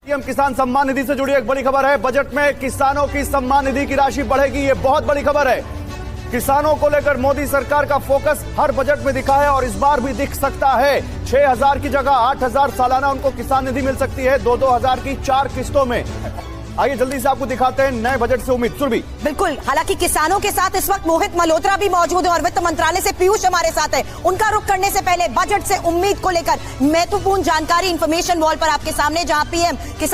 PM किसान सम्मान निधि से जुड़ी एक बड़ी खबर है। बजट में किसानों की सम्मान निधि की राशि बढ़ेगी, ये बहुत बड़ी खबर है। किसानों को लेकर मोदी सरकार का फोकस हर बजट में दिखा है और इस बार भी दिख सकता है। 6,000 की जगह 8,000 सालाना उनको किसान निधि मिल सकती है, 2-2 हजार की 4 किस्तों में। आइए जल्दी से आपको दिखाते हैं नए बजट से उम्मीद। सुरभि। बिल्कुल, हालांकि किसानों के साथ इस वक्त मोहित मल्होत्रा भी मौजूद है और वित्त मंत्रालय से पीयूष हमारे साथ है। उनका रुख करने से पहले बजट से उम्मीद को लेकर महत्वपूर्ण जानकारी इन्फॉर्मेशन वॉल पर आपके सामने, जहां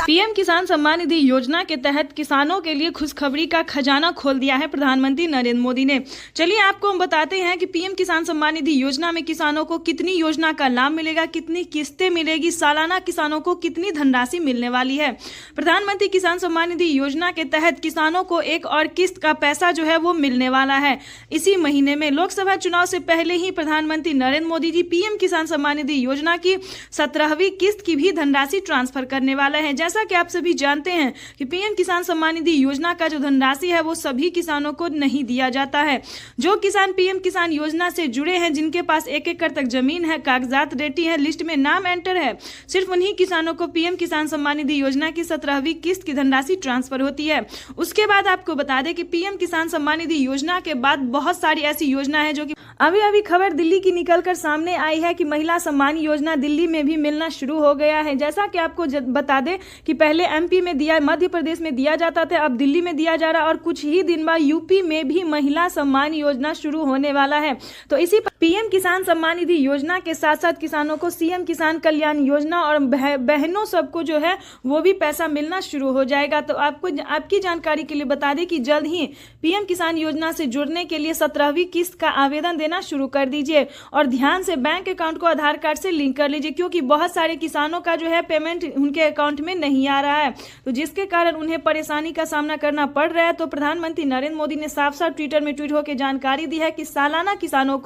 पीएम किसान सम्मान निधि योजना के तहत किसानों के लिए खुशखबरी का खजाना खोल दिया है प्रधानमंत्री नरेंद्र मोदी ने। चलिए आपको हम बताते हैं कि पीएम किसान सम्मान निधि योजना में किसानों को कितनी योजना का लाभ मिलेगा, कितनी किस्तें मिलेगी, सालाना किसानों को कितनी धनराशि मिलने वाली है। प्रधानमंत्री किसान सम्मान निधि योजना के तहत किसानों को एक और किस्त का पैसा जो है वो मिलने वाला है। इसी महीने में लोकसभा चुनाव से पहले ही प्रधानमंत्री नरेंद्र मोदी जी पीएम किसान सम्मान निधि योजना की 17वीं किस्त की भी धनराशि ट्रांसफर करने वाला है। जैसा कि आप सभी जानते हैं कि पीएम किसान सम्मान निधि योजना का जो धनराशि है वो सभी किसानों को नहीं दिया जाता है। जो किसान पीएम किसान योजना से जुड़े हैं, जिनके पास 1 एकड़ तक जमीन है, कागजात रेडी है, लिस्ट में नाम एंटर है, सिर्फ उन्हीं किसानों को पीएम किसान सम्मान निधि योजना की 17वीं किस्त की धनराशि ट्रांसफर होती है। उसके बाद आपको बता दें कि पीएम किसान सम्मान निधि योजना के बाद बहुत सारी ऐसी योजना है जो कि अभी खबर दिल्ली की निकलकर सामने आई है कि महिला सम्मान योजना दिल्ली में भी मिलना शुरू हो गया है। जैसा कि आपको बता दें कि पहले एमपी में दिया, मध्य प्रदेश में दिया जाता था, अब दिल्ली में दिया जा रहा है और कुछ ही दिन बाद यूपी में भी महिला सम्मान योजना शुरू होने वाला है। तो इसी पीएम किसान सम्मान निधि योजना के साथ साथ किसानों को सीएम किसान कल्याण योजना और बहनों सबको जो है वो भी पैसा मिलना शुरू हो जाएगा। तो आपकी जानकारी के लिए बता दें कि जल्द ही पीएम किसान योजना से जुड़ने के लिए 17वीं किस्त का आवेदन देना शुरू कर दीजिए और ध्यान से बैंक अकाउंट को आधार कार्ड से लिंक कर लीजिए, क्योंकि बहुत सारे किसानों का जो है पेमेंट उनके अकाउंट में नहीं आ रहा है, तो जिसके कारण उन्हें परेशानी का सामना करना पड़ रहा है। तो प्रधानमंत्री नरेंद्र मोदी ने साफ साफ ट्विटर में ट्वीट होकर जानकारी दी है कि सालाना किसानों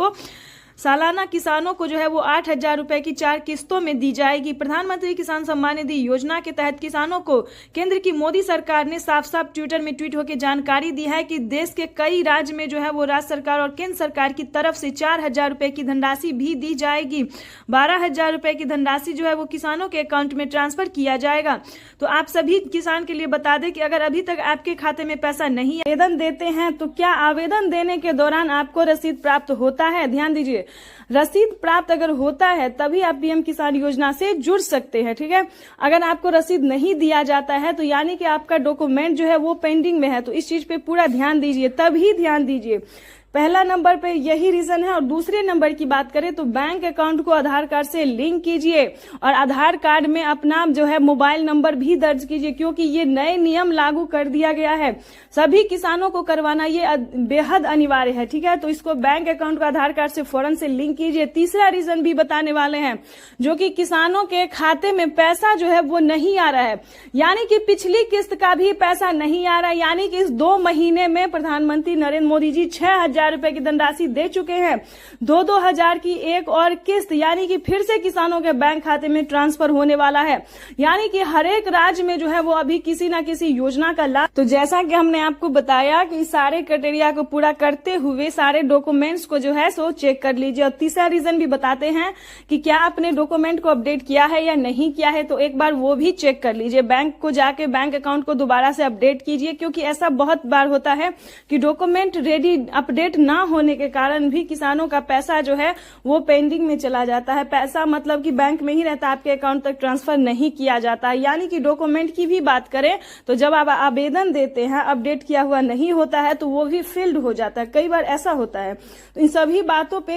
को जो है वो 8,000 रुपए की 4 किस्तों में दी जाएगी। प्रधानमंत्री किसान सम्मान निधि योजना के तहत किसानों को केंद्र की मोदी सरकार ने साफ साफ ट्विटर में ट्वीट होकर जानकारी दी है कि देश के कई राज्य में जो है वो राज्य सरकार और केंद्र सरकार की तरफ से 4,000 रुपए की धनराशि भी दी जाएगी। 12,000 रुपए की धनराशि जो है वो किसानों के अकाउंट में ट्रांसफर किया जाएगा। तो आप सभी किसान के लिए बता दें कि अगर अभी तक आपके खाते में पैसा नहीं आवेदन देते हैं तो क्या आवेदन देने के दौरान आपको रसीद प्राप्त होता है? ध्यान दीजिए, रसीद प्राप्त अगर होता है तभी आप पीएम किसान योजना से जुड़ सकते हैं। ठीक है, अगर आपको रसीद नहीं दिया जाता है तो यानी कि आपका डॉक्यूमेंट जो है वो पेंडिंग में है। तो इस चीज पे पूरा ध्यान दीजिए, तभी ध्यान दीजिए। पहला नंबर पे यही रीजन है। और दूसरे नंबर की बात करें तो बैंक अकाउंट को आधार कार्ड से लिंक कीजिए और आधार कार्ड में अपना जो है मोबाइल नंबर भी दर्ज कीजिए, क्योंकि ये नए नियम लागू कर दिया गया है। सभी किसानों को करवाना ये बेहद अनिवार्य है। ठीक है, तो इसको बैंक अकाउंट को आधार कार्ड से फौरन से लिंक कीजिए। तीसरा रीजन भी बताने वाले हैं, जो कि किसानों के खाते में पैसा जो है वो नहीं आ रहा है, यानी कि पिछली किस्त का भी पैसा नहीं आ रहा है। यानी कि इस 2 महीने में प्रधानमंत्री नरेंद्र मोदी जी 6,000 रुपए की धनराशि दे चुके हैं। 2-2 हजार की एक और किस्त यानी कि फिर से किसानों के बैंक खाते में ट्रांसफर होने वाला है। यानी कि हर एक राज्य में जो है वो अभी किसी ना किसी योजना का लाभ। तो जैसा कि हमने आपको बताया कि सारे क्राइटेरिया को पूरा करते हुए सारे डॉक्यूमेंट्स को जो है सो चेक कर लीजिए। और तीसरा रीजन भी बताते हैं कि क्या आपने डॉक्यूमेंट को अपडेट किया है या नहीं किया है, तो एक बार वो भी चेक कर लीजिए। बैंक को जाके बैंक अकाउंट को दोबारा से अपडेट कीजिए, क्योंकि ऐसा बहुत बार होता है कि डॉक्यूमेंट रेडी अपडेट ना होने के कारण भी किसानों का पैसा जो है वो पेंडिंग में चला जाता है। पैसा मतलब कि बैंक में ही रहता है, आपके अकाउंट तक ट्रांसफर नहीं किया जाता है। यानी कि डॉक्यूमेंट की भी बात करें तो जब आप आवेदन देते हैं, अपडेट किया हुआ नहीं होता है तो वो भी फिल्ड हो जाता है। कई बार ऐसा होता है। तो इन सभी बातों पे